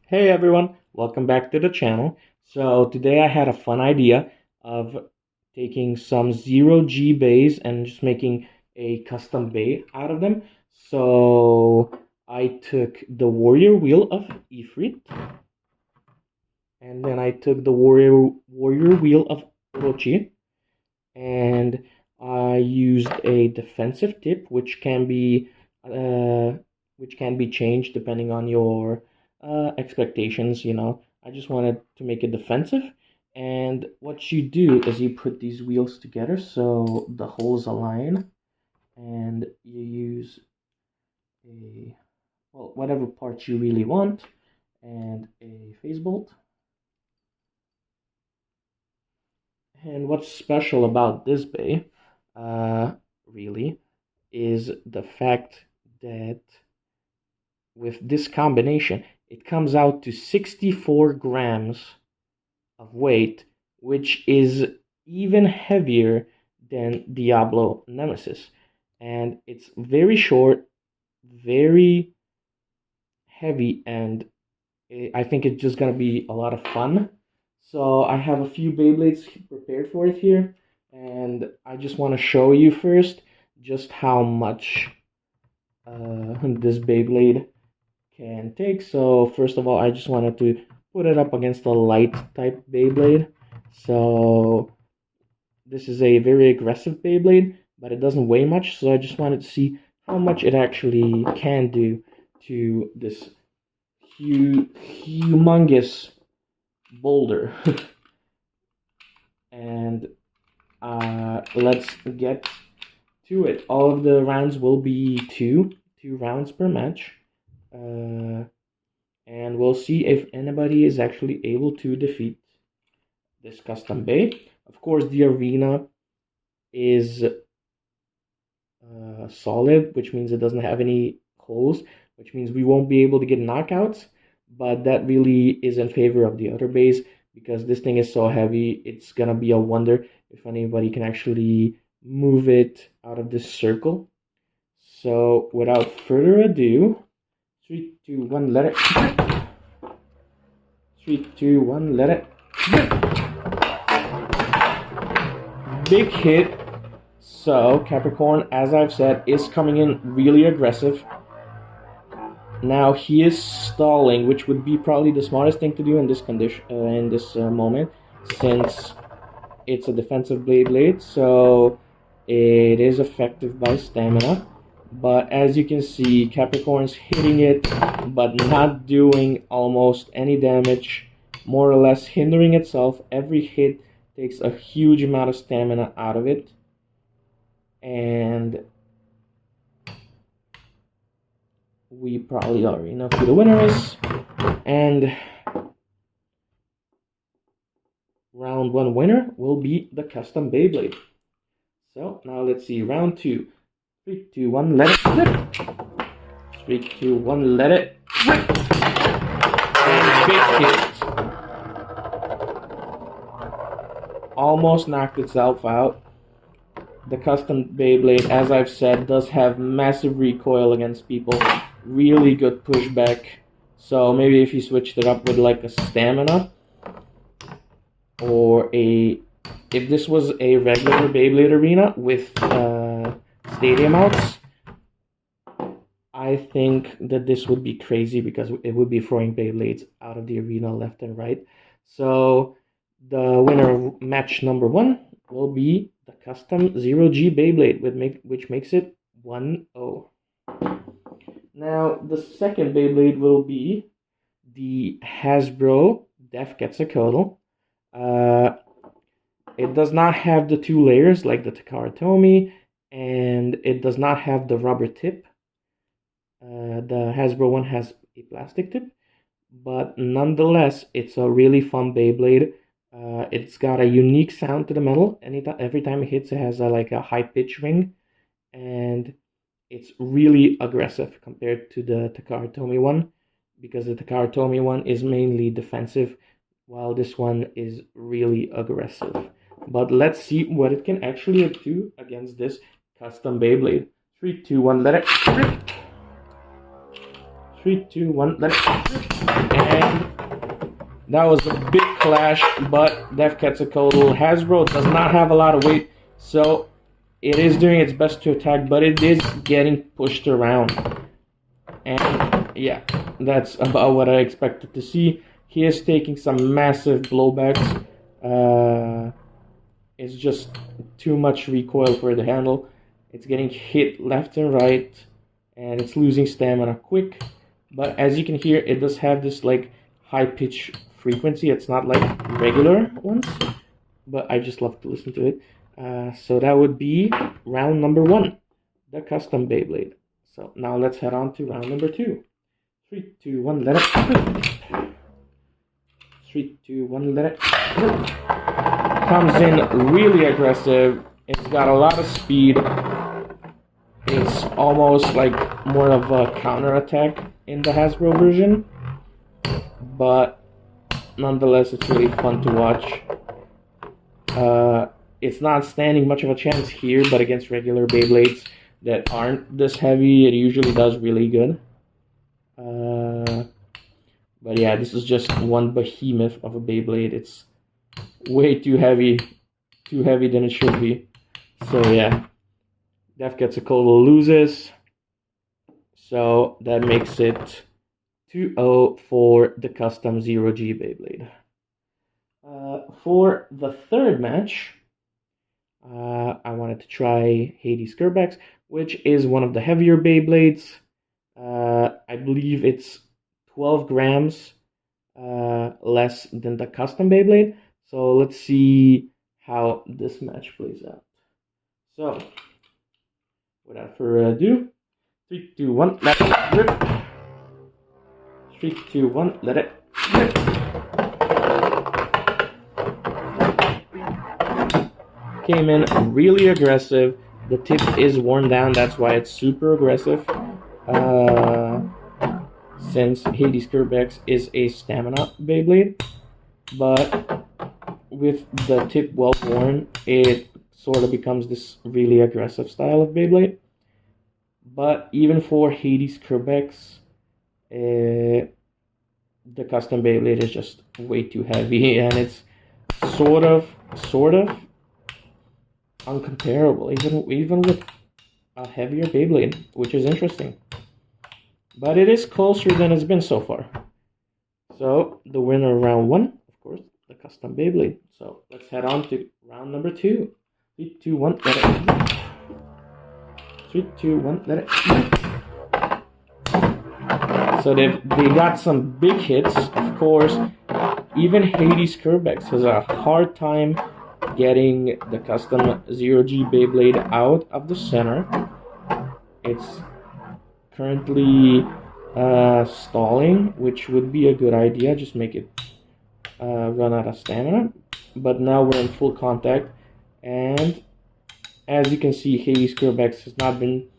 Hey everyone, welcome back to the channel. So today I had a fun idea of taking some Zero-G bays and just making a custom bay out of them. So I took the warrior wheel of Ifrit, and then I took the warrior wheel of Orochi, and I used a defensive tip which can be changed depending on your expectations. I just wanted to make it defensive. And what you do is you put these wheels together so the holes align, and you use whatever parts you really want, and a phase bolt. And what's special about this bay, really, is the fact that with this combination, it comes out to 64 grams of weight, which is even heavier than Diablo Nemesis. And it's very short, very heavy, and I think it's just gonna be a lot of fun. So I have a few Beyblades prepared for it here, and I just want to show you first just how much this Beyblade can take. So first of all, I just wanted to put it up against a light type Beyblade. So this is a very aggressive Beyblade, but it doesn't weigh much, so I just wanted to see how much it actually can do to this humongous boulder. And let's get to it. All of the rounds will be two rounds per match, and we'll see if anybody is actually able to defeat this custom bay. Of course, the arena is solid, which means it doesn't have any holes, which means we won't be able to get knockouts, but that really is in favor of the other bays because this thing is so heavy. It's gonna be a wonder if anybody can actually move it out of this circle. So without further ado, 3, 2, 1, let it. 3, 2, 1, let it. Big hit. So Capricorn, as I've said, is coming in really aggressive. Now he is stalling, which would be probably the smartest thing to do in this condition, in this moment, since it's a defensive Beyblade, so it is effective by stamina. But as you can see, Capricorn's hitting it, but not doing almost any damage, more or less hindering itself. Every hit takes a huge amount of stamina out of it, and we probably already know who the winner is. And round 1 winner will be the custom Beyblade. So now let's see, round 2. 3, 2, 1, let it flip. 3, 2, 1, let it flip. And big hit. Almost knocked itself out. The custom Beyblade, as I've said, does have massive recoil against people. Really good pushback. So maybe if you switched it up with like a stamina, or if this was a regular Beyblade arena with stadium outs, I think that this would be crazy because it would be throwing Beyblades out of the arena left and right. So the winner of match number 1 will be the custom Zero-G Beyblade, which makes it 1-0. Now the second Beyblade will be the Hasbro Def Quetzalcoatl. It does not have the 2 layers like the Takara Tomy, and it does not have the rubber tip. The Hasbro one has a plastic tip, but nonetheless, it's a really fun Beyblade. It's got a unique sound to the metal. Every time it hits, it has like a high pitch ring, and it's really aggressive compared to the Takara Tomy one, because the Takara Tomy one is mainly defensive, while this one is really aggressive. But let's see what it can actually do against this custom Beyblade. 3, 2, 1, let it rip. 3, 2, 1, let it rip. And that was a big clash, but Death Quetzalcoatl Hasbro does not have a lot of weight, so it is doing its best to attack, but it is getting pushed around. And yeah, that's about what I expected to see. He is taking some massive blowbacks. It's just too much recoil for the handle. It's getting hit left and right, and it's losing stamina quick. But as you can hear, it does have this like high pitch frequency. It's not like regular ones, but I just love to listen to it. So that would be round number 1, the custom Beyblade. So now let's head on to round number 2. 3, 2, 1, let it. 3, 2, 1, let it. Comes in really aggressive. It's got a lot of speed. It's almost like more of a counter attack in the Hasbro version, but nonetheless, it's really fun to watch. It's not standing much of a chance here, but against regular Beyblades that aren't this heavy, it usually does really good. But yeah, this is just one behemoth of a Beyblade. It's way too heavy than it should be. So yeah, Death Quetzalcoatl loses. So that makes it 2-0 for the custom Zero-G Beyblade. For the third match, I wanted to try Hades Kerbex, which is one of the heavier Beyblades. I believe it's 12 grams less than the custom Beyblade. So let's see how this match plays out. So, without further ado, 3, 2, 1, let it rip. 3, 2, 1, let it rip. Came in really aggressive. The tip is worn down, that's why it's super aggressive. Since Hades Kerbex is a stamina Beyblade, but with the tip well worn, it sort of becomes this really aggressive style of Beyblade. But even for Hades Kerbex, the custom Beyblade is just way too heavy, and it's sort of uncomparable, even with a heavier Beyblade, which is interesting. But it is closer than it's been so far. So the winner of round 1, of course, the custom Beyblade. So let's head on to round number 2. 3, 2, 1, let it. 3, 2, 1, let it. So they got some big hits, of course. Even Hades Kerbex has a hard time getting the custom Zero-G Beyblade out of the center. It's currently stalling, which would be a good idea. Just make it run out of stamina. But now we're in full contact, and as you can see, Hades Kerbex has not been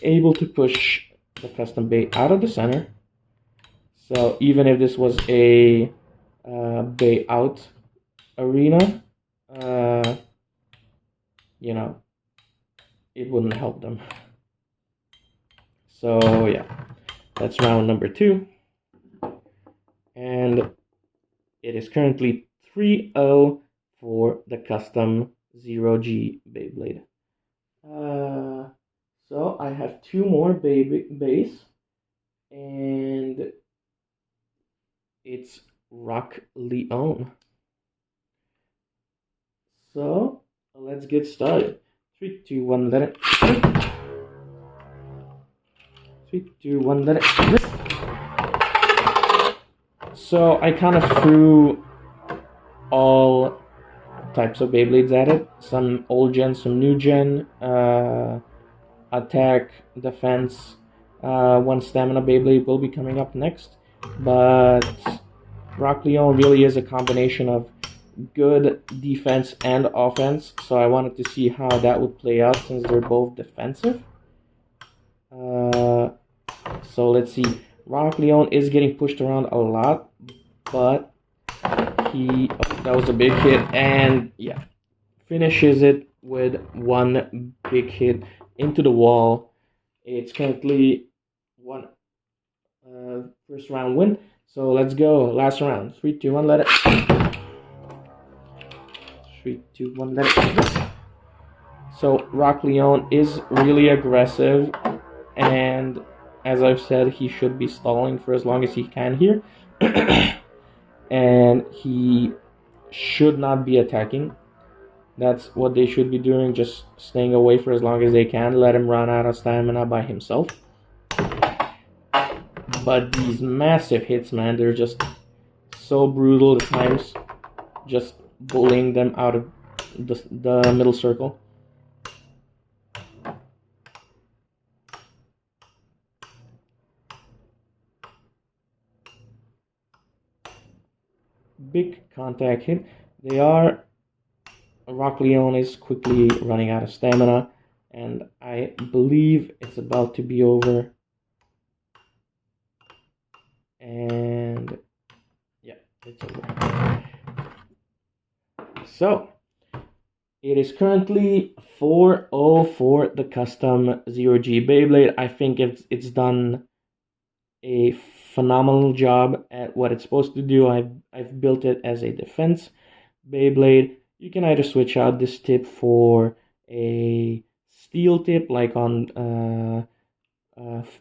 able to push the custom Bay out of the center. So even if this was a Bay out arena, you know, it wouldn't help them. So yeah, that's round number 2, and it is currently 3-0 for the custom Zero-G Beyblade. So I have 2 more bays, and it's Rock Leone. So let's get started. 3, 2, 1, let it. 3, 2, 1, let it rip. So I kind of threw all types of Beyblades at it. Some old gen, some new gen. Attack, defense. 1 stamina Beyblade will be coming up next. But Rock Leone really is a combination of good defense and offense. So I wanted to see how that would play out since they're both defensive. So let's see. Rock Leone is getting pushed around a lot, but that was a big hit, and yeah, finishes it with 1 big hit into the wall. It's currently 1 first round win. So let's go. Last round. 3, 2, 1, let it. 3, 2, 1, let it. So Rock Leone is really aggressive, and as I've said, he should be stalling for as long as he can here. And he should not be attacking. That's what they should be doing, just staying away for as long as they can. Let him run out of stamina by himself. But these massive hits, man, they're just so brutal at times. Just bullying them out of the middle circle. Big contact hit. Rock Leone is quickly running out of stamina, and I believe it's about to be over. And yeah, it's over. So it is currently 4-0 for the custom Zero-G Beyblade. I think it's done a phenomenal job at what it's supposed to do. I've built it as a defense Beyblade. You can either switch out this tip for a steel tip, like on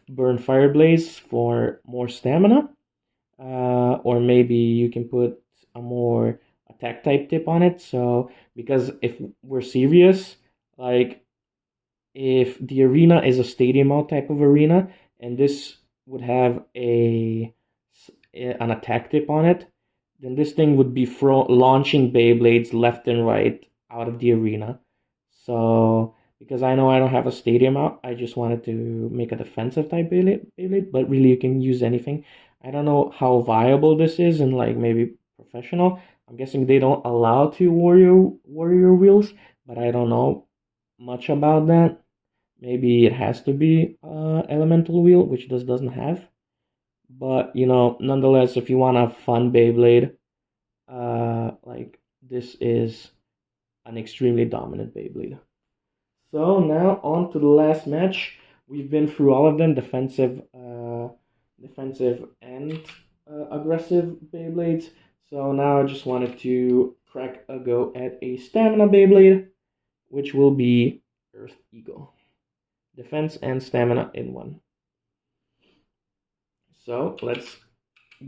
Burn Fire Blaze for more stamina, or maybe you can put a more attack type tip on it. So because if we're serious, like if the arena is a stadium mode type of arena, and this would have an attack tip on it, then this thing would be launching Beyblades left and right out of the arena. So because I know I don't have a stadium out, I just wanted to make a defensive type Beyblade, but really you can use anything. I don't know how viable this is in like maybe professional. I'm guessing they don't allow two warrior wheels, but I don't know much about that. Maybe it has to be elemental wheel, which this doesn't have. But you know, nonetheless, if you want a fun Beyblade, like this is an extremely dominant Beyblade. So now on to the last match. We've been through all of them: defensive and aggressive Beyblades. So now I just wanted to crack a go at a stamina Beyblade, which will be Earth Eagle. Defense and stamina in one. So let's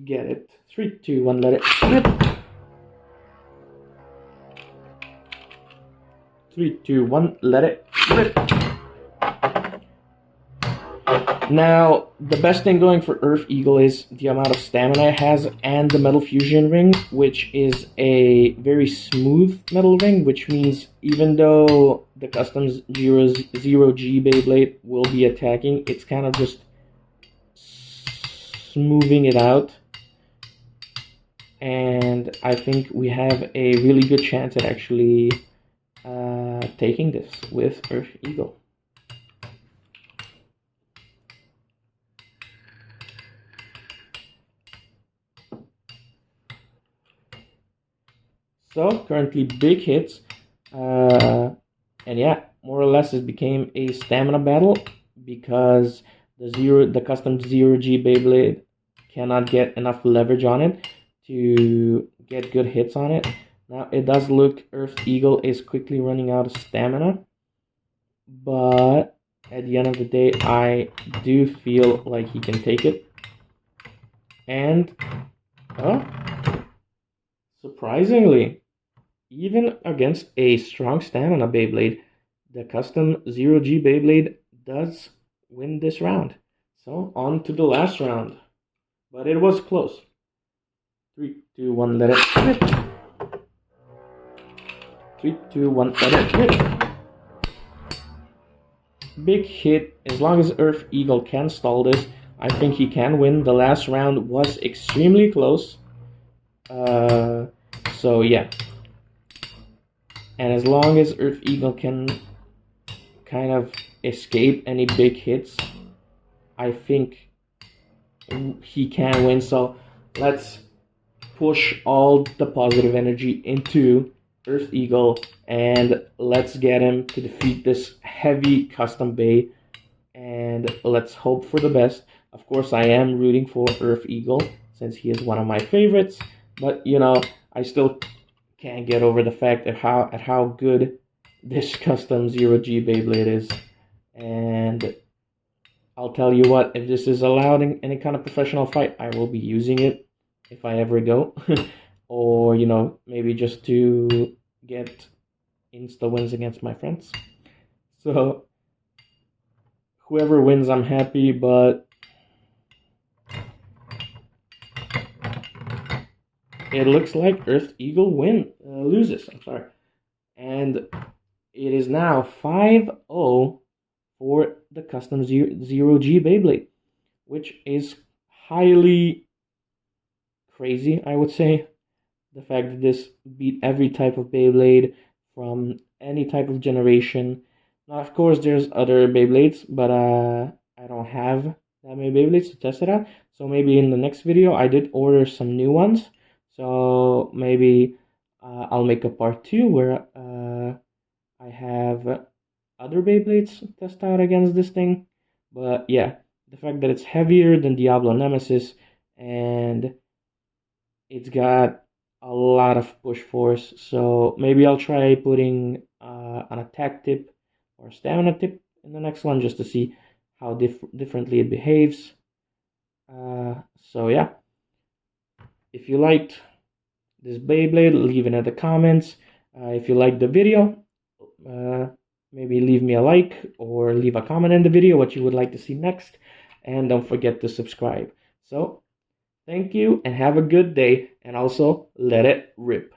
get it. 3, 2, 1, let it rip. 3, 2, 1, let it rip. Now, the best thing going for Earth Eagle is the amount of stamina it has and the MetalFusion ring, which is a very smooth metal ring, which means even though the custom Zero-G Beyblade will be attacking, it's kind of just smoothing it out. And I think we have a really good chance at actually taking this with Earth Eagle. So currently big hits, and yeah, more or less it became a stamina battle because the custom Zero-G Beyblade cannot get enough leverage on it to get good hits on it. Now it does look Earth Eagle is quickly running out of stamina, but at the end of the day, I do feel like he can take it. And surprisingly, even against a strong stamina Beyblade, the custom Zero-G Beyblade does win this round. So on to the last round, but it was close. 3, 2, 1, let it rip. 3, 2, 1, let it rip. Big hit. As long as Earth Eagle can stall this, I think he can win. The last round was extremely close. So yeah. And as long as Earth Eagle can kind of escape any big hits, I think he can win. So let's push all the positive energy into Earth Eagle and let's get him to defeat this heavy custom Bay, and let's hope for the best. Of course, I am rooting for Earth Eagle since he is one of my favorites. But you know, I still can't get over the fact at how good this custom Zero-G Beyblade is. And I'll tell you what, if this is allowed in any kind of professional fight, I will be using it if I ever go. Or, you know, maybe just to get insta wins against my friends. So, whoever wins, I'm happy, but it looks like Earth Eagle loses. I'm sorry. And it is now 5-0 for the custom Zero-G Beyblade, which is highly crazy, I would say. The fact that this beat every type of Beyblade from any type of generation. Now, of course, there's other Beyblades, but I don't have that many Beyblades to test it out. So maybe in the next video, I did order some new ones. So maybe I'll make a part 2 where I have other Beyblades to test out against this thing. But yeah, the fact that it's heavier than Diablo Nemesis and it's got a lot of push force, so maybe I'll try putting an attack tip or stamina tip in the next one just to see how differently it behaves. So yeah, if you liked this Beyblade, leave it in the comments. If you liked the video, maybe leave me a like or leave a comment in the video what you would like to see next, and don't forget to subscribe. So thank you and have a good day, and also let it rip.